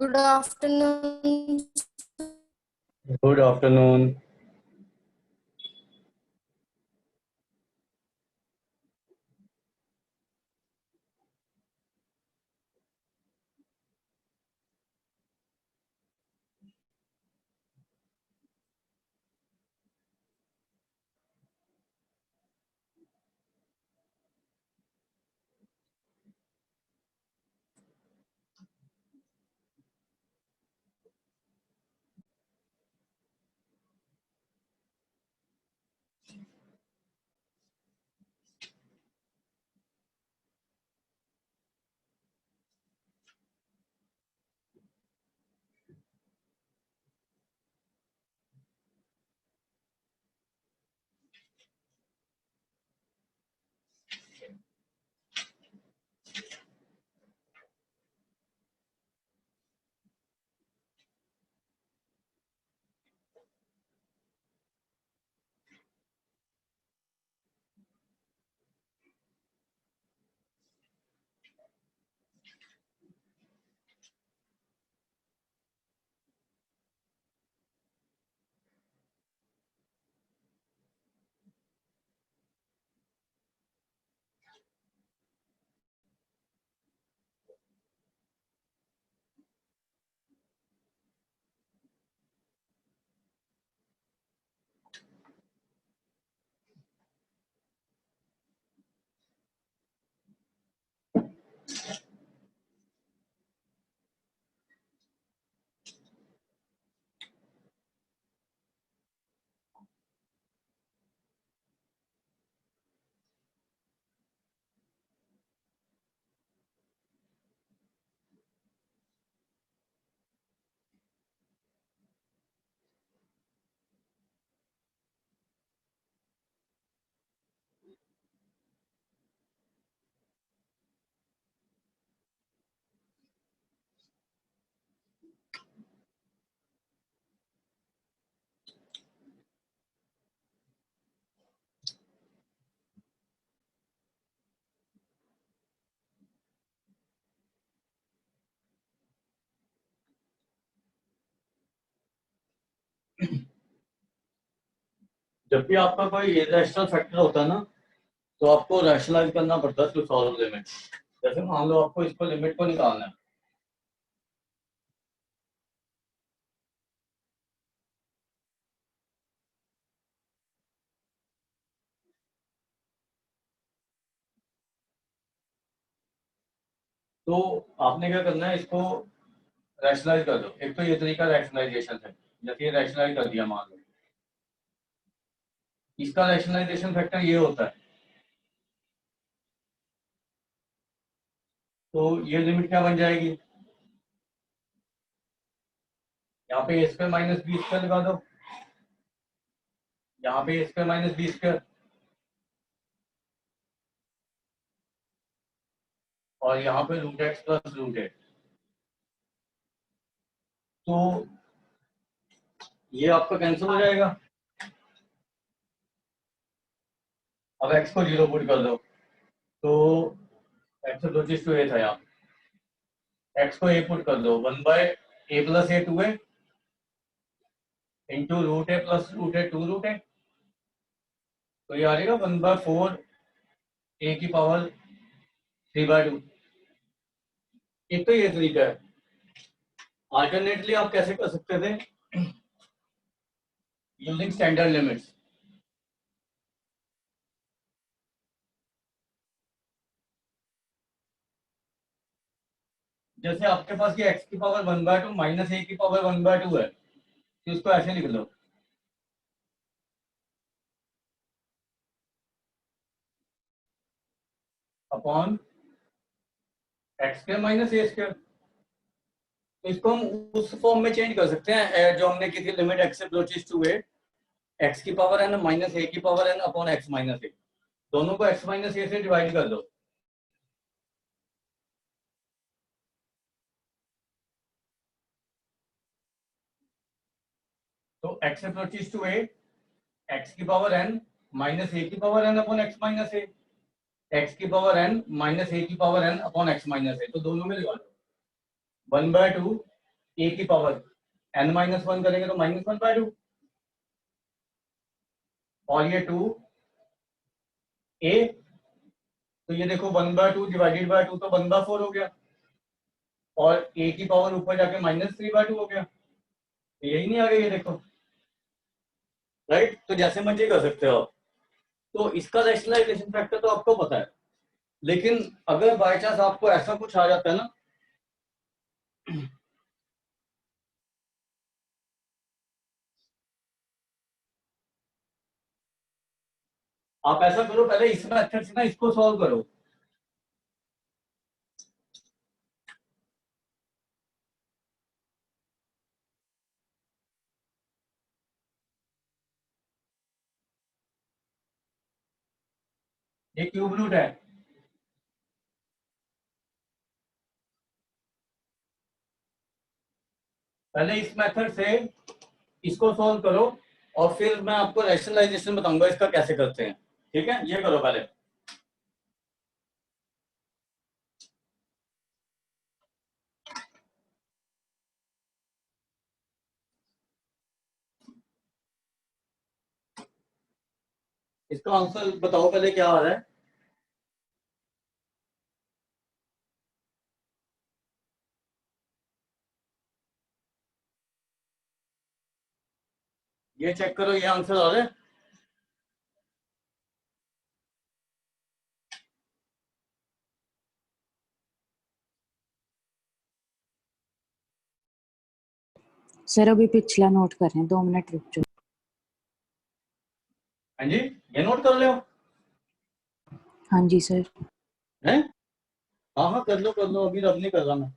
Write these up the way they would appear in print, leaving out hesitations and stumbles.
Good afternoon. Good afternoon. जब भी आपका कोई इरेशनल फैक्टर होता है ना, तो आपको रैशनलाइज करना पड़ता है टू सॉल्व लिमिट। जैसे मान लो आपको इसको लिमिट को निकालना है, तो आपने क्या करना है, इसको रैशनलाइज कर दो। एक तो ये तरीका रैशनलाइजेशन है, जैसे ये रैशनलाइज कर दिया मान लो, इसका रैशनलाइजेशन फैक्टर ये होता है, तो ये लिमिट क्या बन जाएगी, यहाँ पे a square minus b square लगा दो, यहाँ पे a square minus b square, और यहाँ पे root x plus root x. तो ये आपका कैंसिल हो जाएगा। अब एक्स को जीरो पुट कर दो, तो एक्स दो चीज टू ए था, यहाँ एक्स को ए पुट कर दो, 1/a प्लस ए 2a इंटू रूट ए प्लस रूट ए 2 रूट ए, तो ये आ जाएगा 1/4 ए की पावर 3/2। एक तो ये तरीका है। अल्टरनेटली आप कैसे कर सकते थे, यूजिंग स्टैंडर्ड लिमिट्स। जैसे आपके पास ये एक्स की पावर 1/2 माइनस ए की पावर 1/2 है, तो इसको ऐसे लिख लो, अपॉन एक्स स्क्वायर माइनस ए स्क्वायर। तो इसको हम उस फॉर्म में चेंज कर सकते हैं जो हमने की थी, limit X approaches to A, X की पावर एन माइनस ए की power N upon X minus A, दोनों को एक्स माइनस ए से डिवाइड कर दो। तो X approaches to A, X की पावर एन माइनस ए की power N upon X minus A, X की पावर एन माइनस ए की power N upon X minus A, तो दोनों में लगा दो 1/2 ए की पावर n-1 करेंगे तो -1/2, और ये 2a, तो ये देखो 1/2 डिवाइडेड बाय 2 तो 1/4 हो गया, और a की पावर ऊपर जाके -3/2 हो गया, तो यही नहीं आ गया, ये देखो, राइट। तो जैसे मर्जी कर सकते हो आप। तो इसका रैशनलाइजेशन फैक्टर तो आपको पता है, लेकिन अगर बाय चांस आपको ऐसा कुछ आ जाता है ना, आप ऐसा करो, पहले इस मेथड से ना इसको सॉल्व करो। ये क्यूब रूट है, पहले इस मेथड से इसको सॉल्व करो, और फिर मैं आपको रैशनलाइजेशन बताऊंगा इसका कैसे करते हैं। ठीक है, ये करो पहले। इसका आंसर बताओ पहले क्या आ रहा है। ये चेक करो, ये आंसर आ रहा है। सर अभी पिछला नोट कर रहे हैं, 2 मिनट रुक जाओ। हाँ जी, ये नोट कर लो। हाँ जी सर। हैं? हाँ हाँ, कर लो कर लो, अभी रब नहीं कर रहा मैं।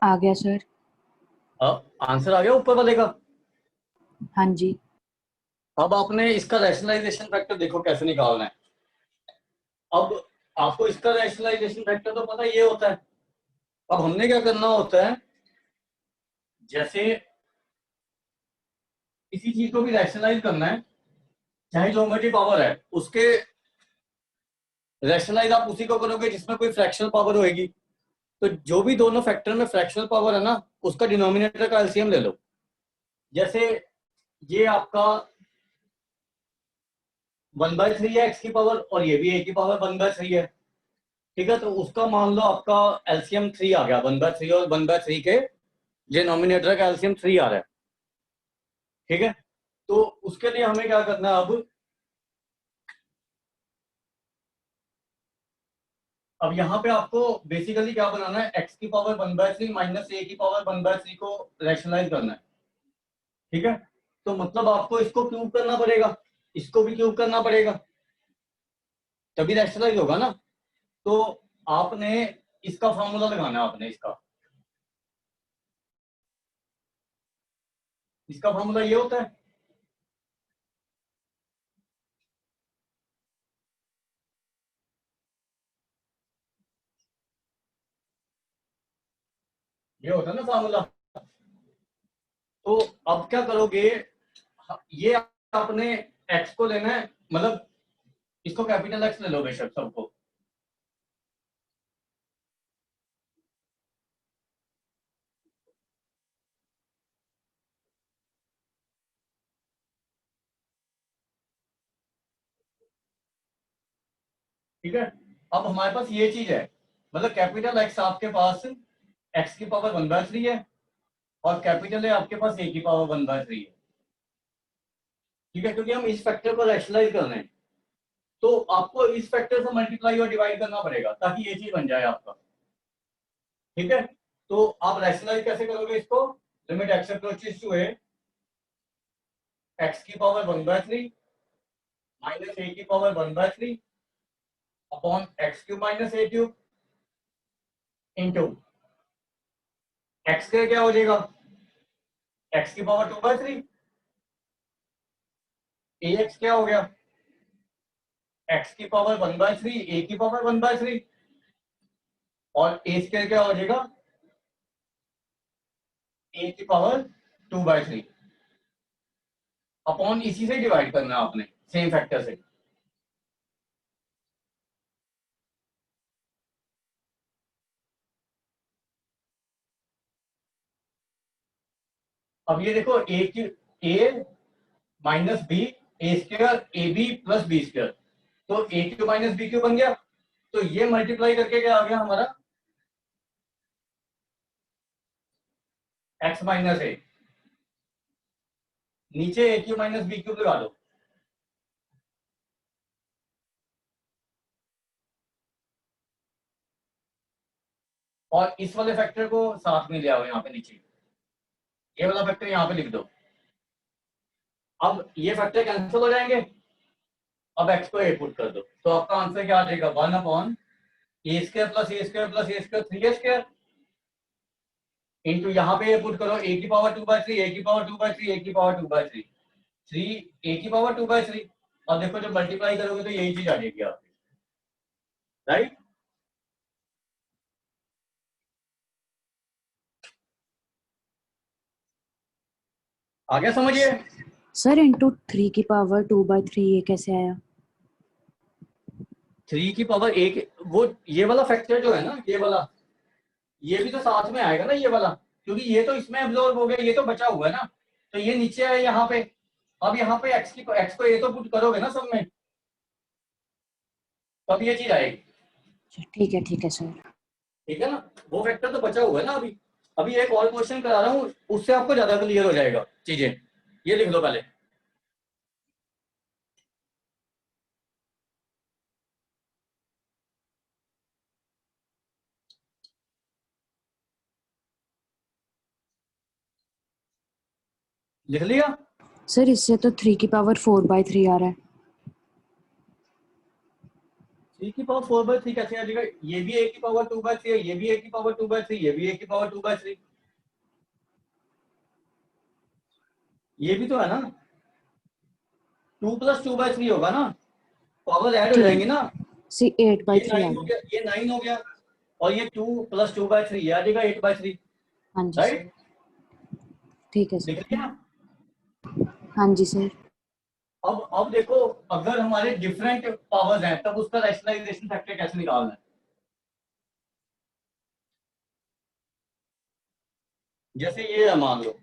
आ गया सर। आंसर आ गया ऊपर वाले का। हाँ जी। अब आपने इसका रैशनलाइजेशन फैक्टर देखो कैसे निकालना है। अब आपको इसका रैशनलाइजेशन फैक्टर तो पता ये होता है। अब हमने क्या करना होता है, जैसे किसी चीज को भी रैशनलाइज करना है, चाहे ज्योमेट्री पावर है, उसके रैशनलाइज आप उसी को करोगे जिसमें कोई फ्रैक्शनल पावर होगी। तो जो भी दोनों फैक्टर में फ्रैक्शनल पावर है ना, उसका डिनोमिनेटर का एलसीएम ले लो। जैसे ये आपका 1/3 है एक्स की पावर, और ये भी ए की पावर 1/3 है। ठीक है, तो उसका मान लो आपका एलसीएम 3 आ गया, 1/3 और 1/3 के डिनोमिनेटर का एलसीएम 3 आ रहा है। ठीक है, तो उसके लिए हमें क्या करना है अब यहाँ पे आपको बेसिकली क्या बनाना है, एक्स की पावर 1/3 माइनस ए की पावर 1/3 को रैशनलाइज करना है। ठीक है, तो मतलब आपको इसको क्यूब करना पड़ेगा, इसको भी क्यूब करना पड़ेगा, तभी रैशनलाइज होगा ना। तो आपने इसका फॉर्मूला लगाना है, आपने इसका फॉर्मूला ये होता है, ये होता है ना फॉर्मूला। तो अब क्या करोगे, ये आपने एक्स को लेना है, मतलब इसको कैपिटल एक्स ले लो बेशक सबको। ठीक है, अब हमारे पास ये चीज है, मतलब कैपिटल एक्स आपके पास एक्स की पावर 1/3 है और कैपिटल है आपके पास ए की पावर 1/3 है। ठीक है, क्योंकि हम इस फैक्टर को रैशनलाइज कर रहे हैं तो आपको इस फैक्टर से मल्टीप्लाई और डिवाइड करना पड़ेगा ताकि ये चीज बन जाए आपका। ठीक है, तो आप रैशनलाइज कैसे करोगे इसको? Limit X approaches to A, X की पावर 1/3 माइनस ए की power 1/3 upon X cube minus A cube into X का क्या हो जाएगा, एक्स की पावर 2/3, ए एक्स क्या हो गया, एक्स की पावर 1/3 ए की पावर 1/3 और ए स्क्वायर क्या हो जाएगा, ए की पावर 2/3 अपॉन इसी से डिवाइड करना है आपने सेम फैक्टर से। अब ये देखो ए की A minus B A square A B plus B square, तो A cube minus B cube बन गया। तो ये मल्टीप्लाई करके क्या आ गया हमारा, एक्स माइनस ए, नीचे ए क्यू माइनस बी क्यूब लगा दो और इस वाले फैक्टर को साथ में ले आओ यहाँ पे नीचे, ये वाला फैक्टर यहाँ पे लिख दो। अब ये फैक्टर कैंसिल हो जाएंगे, अब एक्स को ए पुट कर दो तो आपका आंसर क्या आ जाएगा, 1 ए स्क्वायर प्लस ए स्क्वायर प्लस ए स्क्वायर 3a² इंटू यहाँ पे ये पुट करो ए की पावर 2/3 ए की पावर 2/3 ए की पावर 2/3 3 ए की पावर 2/3 और देखो जब मल्टीप्लाई करोगे तो यही चीज आ जाएगी आपकी, राइट। आगे समझिए। सर इंटू 3 की पावर 2/3 ये कैसे आया? 3 की पावर एक, वो ये वाला फैक्टर जो है ना ये वाला, ये भी तो साथ में आएगा ना ये वाला, क्योंकि ये तो इसमें एब्जॉर्ब हो गया, ये तो बचा हुआ है ना, तो ये नीचे है यहाँ पे। अब यहाँ पे एक्स को ये तो पुट करोगे ना सब में, तब ये चीज आएगी। ठीक है सर। ठीक है ना, वो फैक्टर तो बचा हुआ है ना अभी। अभी एक और क्वेश्चन करा रहा हूँ, उससे आपको ज्यादा क्लियर हो जाएगा चीजें। ये लिख लो पहले, लिख लिया। सर इससे तो 3 की पावर 4/3 आ रहा है। 3 की पावर 4/3 कैसे आ जाएगा, ये भी ए की पावर 2/3 है, ये भी ए की पावर 2/3, ये भी ए की पावर 2/3, ये भी तो है ना, 2 + 2/3 होगा ना, पावर ऐड हो जाएंगी ना। सी ये 8/3 आ 9 हो गया। गया, ये 9 हो गया और ये 2 + 2/3 ये आ जाएगा 8/3, हाँ जी राइट। सर। ठीक है लिख सर। लिया। हाँ जी सर। अब देखो, अगर हमारे डिफरेंट पावर्स हैं तब उसका रैशनलाइजेशन फैक्टर कैसे निकालना है। जैसे ये है मान लो,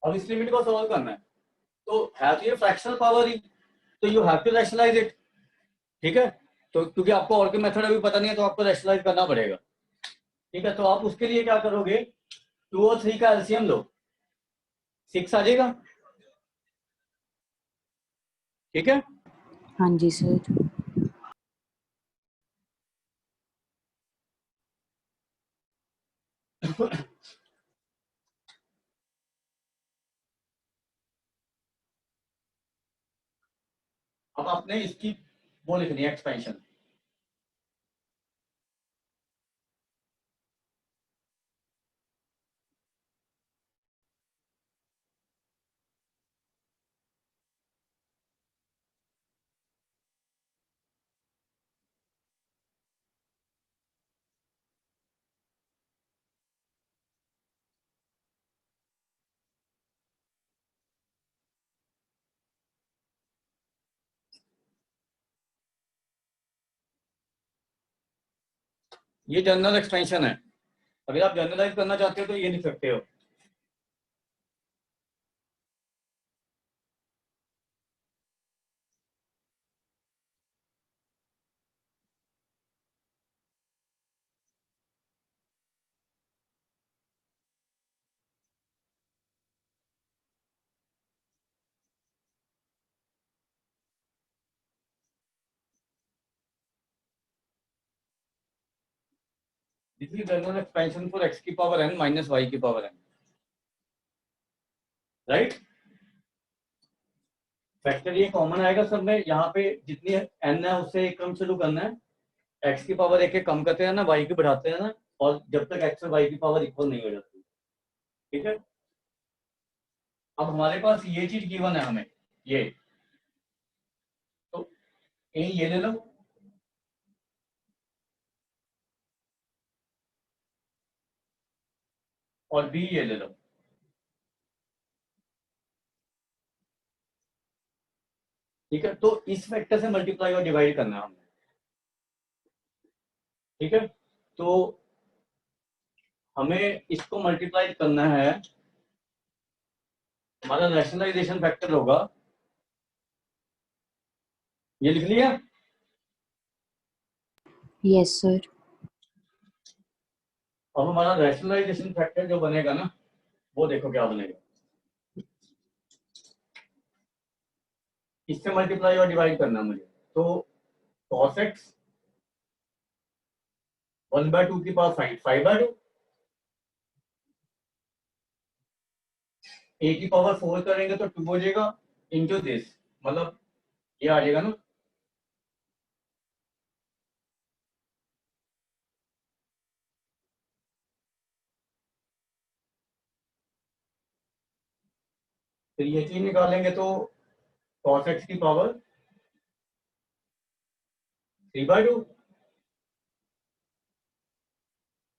अब इस लिमिट को सॉल्व करना है तो है तो ये फ्रैक्शनल पावर ही, तो you have to rationalise it. ठीक है, तो क्योंकि आपको और कोई मेथड अभी पता नहीं है तो आपको रैशनलाइज करना पड़ेगा। ठीक है, तो आप उसके लिए क्या करोगे, 2 और 3 का एलसीएम लो, 6 आ जाएगा। ठीक है, हाँ जी सर। अब आपने इसकी वो लिखनी है एक्सपेंशन। ये जनरल एक्सटेंशन है, अगर आप जनरलाइज करना चाहते हो तो ये लिख सकते हो। This is general expansion for x की पावर n माइनस y की पावर n, राइट। फैक्टर ये कॉमन आएगा सब में, यहाँ पे जितनी n है उससे एक कम शुरू करना है, x की पावर एक एक कम करते हैं ना, y की बढ़ाते हैं ना, और जब तक x और y की पावर इक्वल नहीं हो जाती, ठीक है। अब हमारे पास ये चीज गिवन है हमें, ये तो ए ये ले लो, और बी ये ले लो, ठीक है। तो इस फैक्टर से मल्टीप्लाई और डिवाइड करना है हमने, ठीक है। तो हमें इसको मल्टीप्लाई करना है, हमारा रैशनलाइजेशन फैक्टर होगा, ये लिख लिया। Yes sir. अब हमारा रैशनलाइजेशन फैक्टर जो बनेगा ना, वो देखो क्या बनेगा, इससे मल्टीप्लाई और डिवाइड करना है मुझे। तो cos x 1/2 की पावर 5/2, a की पावर 4 करेंगे तो 2 हो जाएगा, इंटू दिस, मतलब ये आ जाएगा ना, फिर ये चीज निकालेंगे तो cos x की पावर 3/2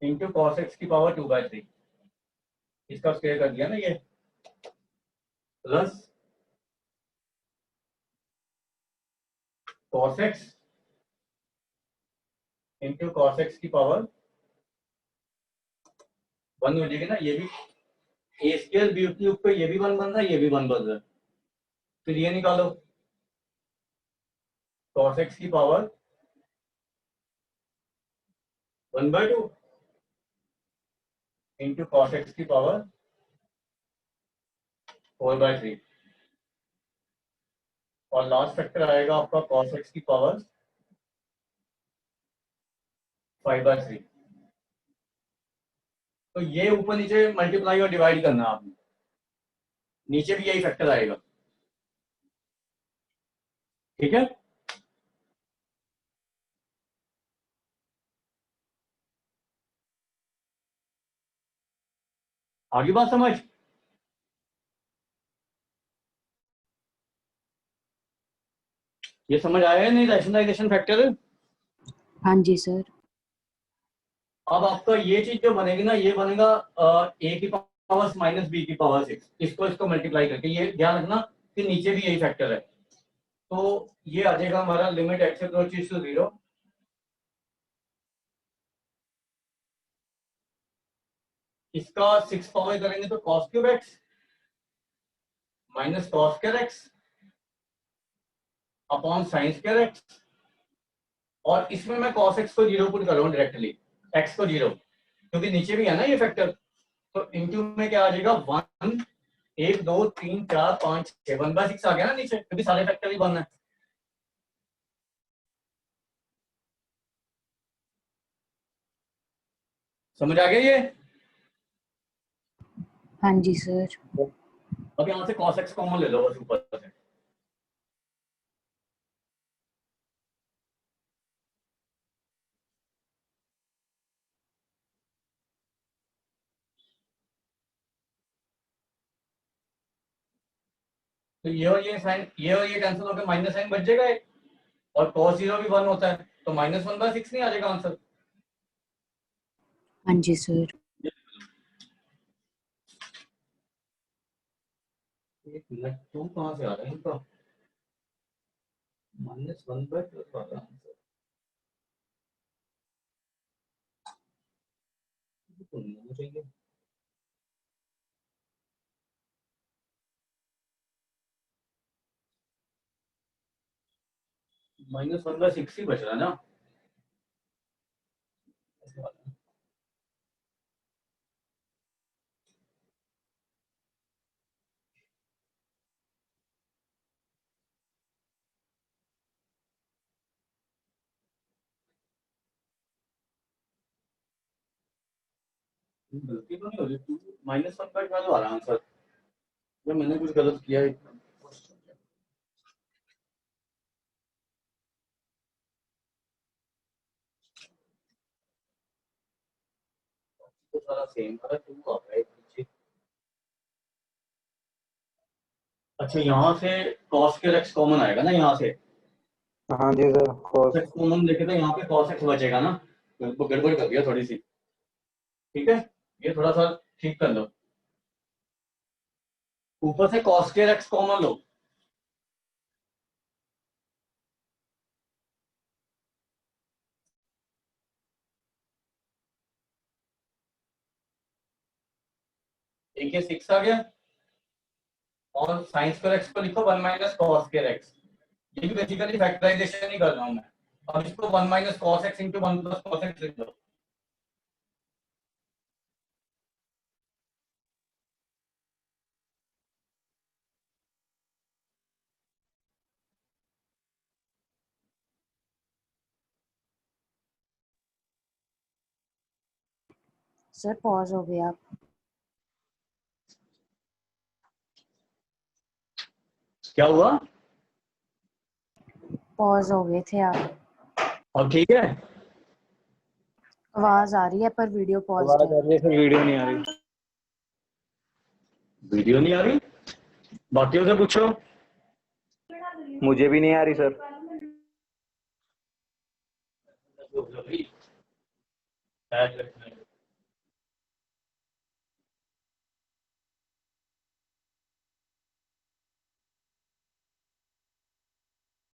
इंटू cos x की पावर 2/3, इसका स्क्वायर कर दिया ना ये, plus cos x into cos x की पावर 1 हो जाएगी ना, ये भी ए स्क्वायर बी क्यूब पे ये भी 1 बन रहा है, ये भी 1 बन रहा है, फिर ये निकालो cos x की पावर 1/2 इंटू cos x की पावर 4/3, और लास्ट फैक्टर आएगा आपका cos x की पावर 5/3। तो ये ऊपर नीचे मल्टीप्लाई और डिवाइड करना आपने, नीचे भी यही फैक्टर आएगा, ठीक है। आगे बात समझ, ये समझ आया है नहीं रैशनलाइजेशन फैक्टर। हाँ जी सर। अब आपका ये चीज जो बनेगी ना, ये बनेगा a की पावर माइनस बी की पावर 6, इसको मल्टीप्लाई करके, ये ध्यान रखना कि नीचे भी यही फैक्टर है। तो ये आ जाएगा हमारा लिमिट x अप्रोचेस टू 0, इसका 6 पावर करेंगे तो cos cube x minus cos square x upon sine square x, और इसमें मैं cos x को 0 पुट कर रहा हूँ डायरेक्टली, x को 0, क्योंकि नीचे भी है ना ये फैक्टर। तो इंटू में क्या आ जाएगा 1, 1 2 3 4 5 6, 1/6 आ गया ना नीचे, क्योंकि सारे फैक्टर ही 1 है। समझ आ गया ये। हाँ जी सर। अब यहाँ से cos x कॉमन ले लो बस ऊपर से, तो ये और ये साइन, ये और ये कैंसिल होकर माइनस साइन बच जाएगा एक, और cos 0 भी 1 होता है, तो -1/6 नहीं आ जाएगा आंसर। हाँ जी सर। एक मिनट, टू कहाँ से आ रहा है इनका, -1/2 वाला आंसर। तो नहीं होना चाहिए। -1/6 ही बच रहा है ना। गलती तो नहीं हो रही, -1/5 आ रहा आंसर, या मैंने कुछ गलत किया है? तो सारा सेम था, 2 आ गया पीछे। अच्छा, यहाँ से cos के x कॉमन आएगा ना, यहाँ से हाँ जी सर, cos x कॉमन देखे तो यहाँ पे cos x बचेगा ना। तो गड़बड़ कर दिया थोड़ी सी, ठीक है, ये थोड़ा सा ठीक कर लो। ऊपर से cos के x कॉमन लो, एक ये 6 आ गया, और sin स्क्वायर x को लिखो 1 - cos के x। ये भी बेसिकली फैक्टराइजेशन ही कर रहा हूं मैं। अब इसको 1 - cos x into 1 + cos x लिख दो। सर पॉज हो गया। क्या हुआ? पॉज हो गए थे आप। अब ठीक है, आवाज आ रही है पर वीडियो पॉज आवाज आ है। रही है सर, वीडियो नहीं आ रही। वीडियो नहीं आ रही, बाकियों से पूछो। मुझे भी नहीं आ रही सर।